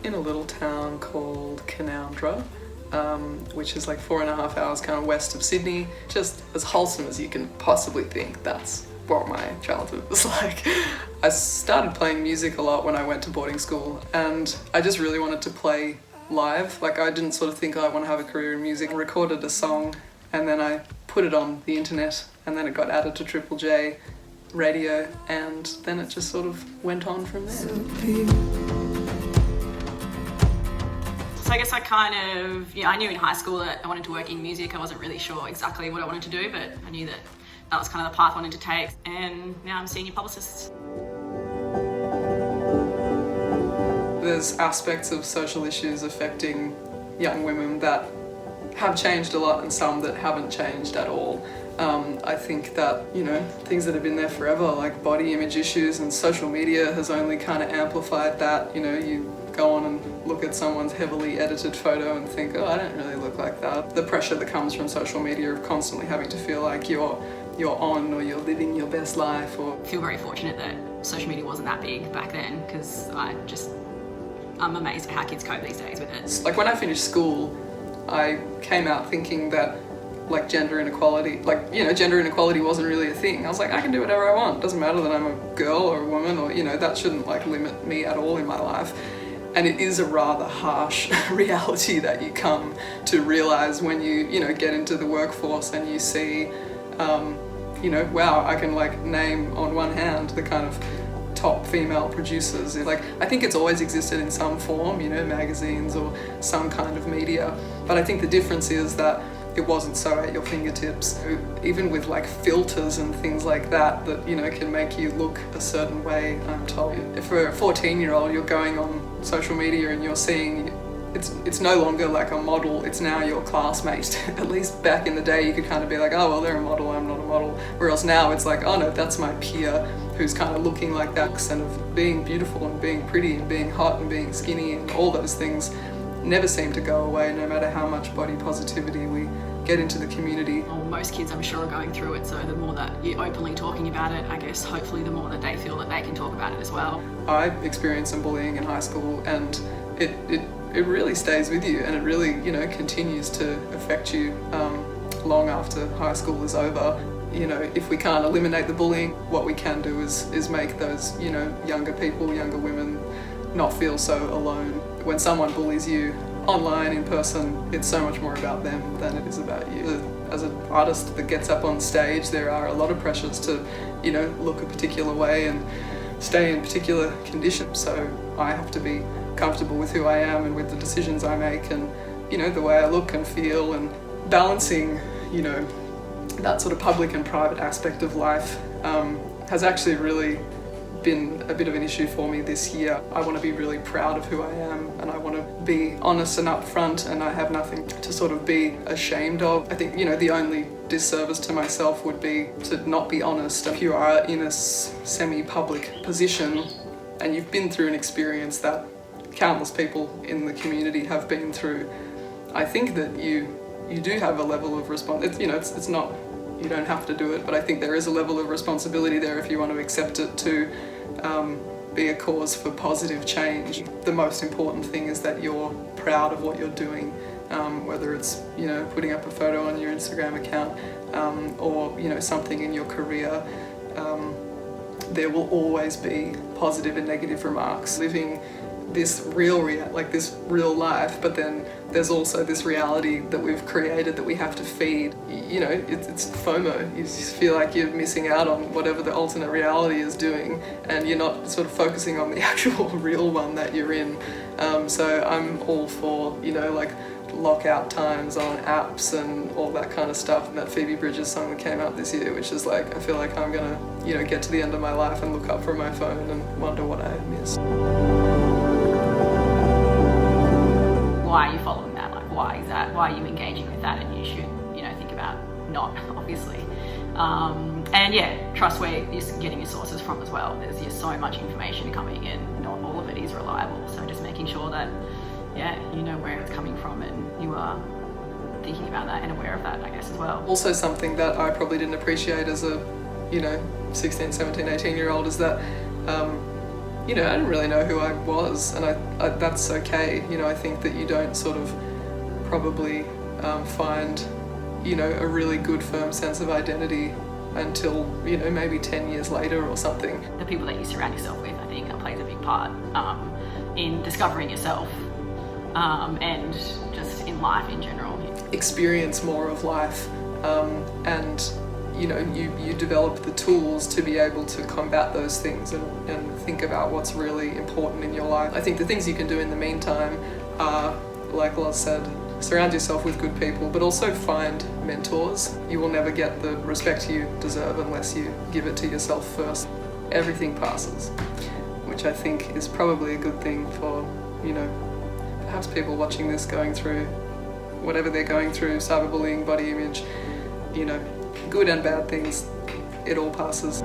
in a little town called Canowindra, which is like 4.5 hours kind of west of Sydney. Just as wholesome as you can possibly think. That's what my childhood was like. I started playing music a lot when I went to boarding school, and I just really wanted to play live. Like, I didn't sort of think, oh, I want to have a career in music. I recorded a song and then I put it on the internet, and then it got added to Triple J radio, and then it just sort of went on from there. So I guess I knew in high school that I wanted to work in music. I wasn't really sure exactly what I wanted to do, but I knew that that was kind of the path I wanted to take, and now I'm senior publicist. There's aspects of social issues affecting young women that have changed a lot and some that haven't changed at all. I think that, things that have been there forever, like body image issues, and social media has only kind of amplified that. You go on and look at someone's heavily edited photo and think, oh, I don't really look like that. The pressure that comes from social media of constantly having to feel like you're on, or you're living your best life. Or I feel very fortunate that social media wasn't that big back then, because I'm amazed at how kids cope these days with it. Like, when I finished school, I came out thinking that gender inequality wasn't really a thing. I was like, I can do whatever I want. It doesn't matter that I'm a girl or a woman, or that shouldn't limit me at all in my life. And it is a rather harsh reality that you come to realize when you get into the workforce and you see wow, I can name on one hand the kind of top female producers. I think it's always existed in some form, magazines or some kind of media, but I think the difference is that it wasn't so at your fingertips. Even with filters and things like that can make you look a certain way, I'm told. If for a 14-year-old you're going on social media and you're seeing it's no longer like a model, it's now your classmate. At least back in the day you could kind of be like, oh well, they're a model, I'm not a model. Whereas now it's like, oh no, that's my peer who's kind of looking like that. And of being beautiful and being pretty and being hot and being skinny and all those things never seem to go away, no matter how much body positivity we get into the community. Well, most kids, I'm sure, are going through it, so the more that you're openly talking about it, I guess hopefully the more that they feel that they can talk about it as well. I experienced some bullying in high school, and it really stays with you, and it really continues to affect you long after high school is over. If we can't eliminate the bullying, what we can do is make those younger people, younger women, not feel so alone. When someone bullies you online, in person, it's so much more about them than it is about you. As an artist that gets up on stage, there are a lot of pressures to look a particular way and stay in particular conditions. So I have to be comfortable with who I am and with the decisions I make, and the way I look and feel, and balancing that sort of public and private aspect of life has actually really been a bit of an issue for me this year. I want to be really proud of who I am, and I want to be honest and upfront, and I have nothing to sort of be ashamed of. I think the only disservice to myself would be to not be honest. If you are in a semi-public position and you've been through an experience that countless people in the community have been through, I think that you do have a level of it's not, you don't have to do it, but I think there is a level of responsibility there if you want to accept it to be a cause for positive change. The most important thing is that you're proud of what you're doing, whether it's putting up a photo on your Instagram account or something in your career. There will always be positive and negative remarks. Living this this real life, but then there's also this reality that we've created that we have to feed. It's FOMO. You just feel like you're missing out on whatever the alternate reality is doing, and you're not sort of focusing on the actual real one that you're in. So I'm all for lockout times on apps and all that kind of stuff. And that Phoebe Bridgers song that came out this year, which is I feel like I'm gonna get to the end of my life and look up from my phone and wonder what I missed. Why are you following that? Why is that? Why are you engaging with that? And you should, think about not, obviously. And yeah, trust where you're getting your sources from as well. There's just so much information coming in. Not all of it is reliable. So just making sure that, you know where it's coming from, and you are thinking about that and aware of that, I guess, as well. Also, something that I probably didn't appreciate as a, 16, 17, 18-year-old is that you know, I didn't really know who I was, and I that's okay. You know, I think that you don't sort of probably find, you know, a really good firm sense of identity until, you know, maybe 10 years later or something. The people that you surround yourself with, I think, plays a big part in discovering yourself and just in life in general. Experience more of life, and you know, you develop the tools to be able to combat those things and think about what's really important in your life. I think the things you can do in the meantime are, like Loz said, surround yourself with good people, but also find mentors. You will never get the respect you deserve unless you give it to yourself first. Everything passes, which I think is probably a good thing for, you know, perhaps people watching this going through whatever they're going through, cyberbullying, body image, you know, good and bad things, it all passes.